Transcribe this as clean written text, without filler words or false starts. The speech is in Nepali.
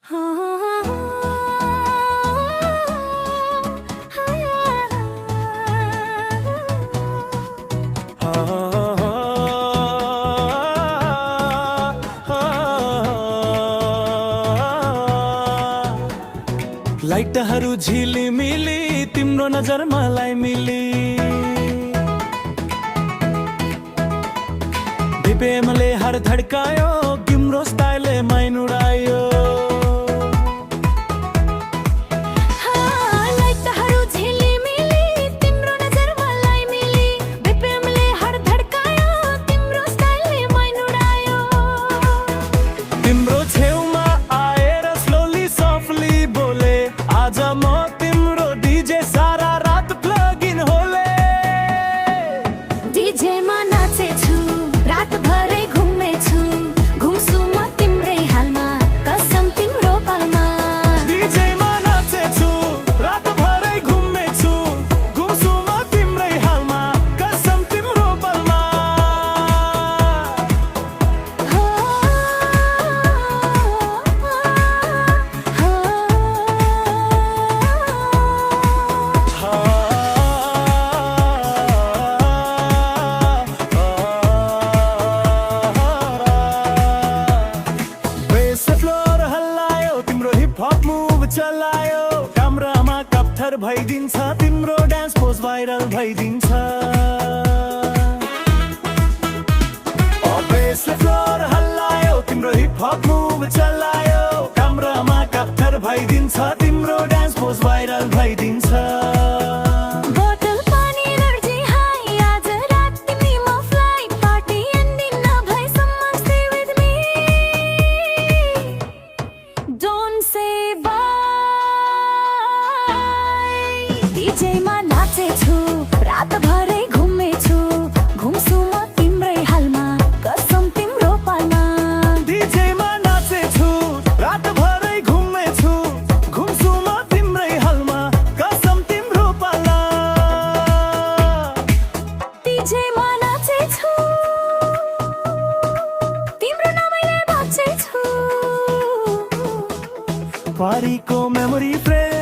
लाइटहरू झिलिमिली तिम्रो नजर मलाई मिली बीपीएमले हर धड्कायो तिम्रो स्टाइलले माइन उडायो तिम्रो छेउमा आएर स्लोली सफ्टली बोले आज म तिम्रो डीजे सारा रात प्लग इन होले डीजे मा नाचेछु रात भरै घुमेछु घुम्छु म तिम्रै हालमा कसम तिम्रो पालमा डीजे मा नाचेछु रात भरै घुमेछु घुम्छु म तिम्रै हालमा कसम तिम्रो पालमा चलायो क्यामेरामा क्याप्चर भइदिन्छ तिम्रो डान्स पोज भाइरल भइदिन्छ बेसले फ्लोर हल्लायो तिम्रो हिप हप मुभ चलायो क्यामेरामा क्याप्चर भइदिन्छ तिम्रो डान्स पोज भाइरल भइदिन्छ डीजेमा नाचेछु रात भरै घुमेछु घुम्छु म तिम्रै हालमा कसम तिम्रो पालमा डीजेमा नाचेछु रात भरै घुमेछु घुम्छु म तिम्रै हालमा कसम तिम्रो पालमा डीजेमा नाचेछु तिम्रो नामैले बाँचेछु पारीको मेमोरी फ्रेम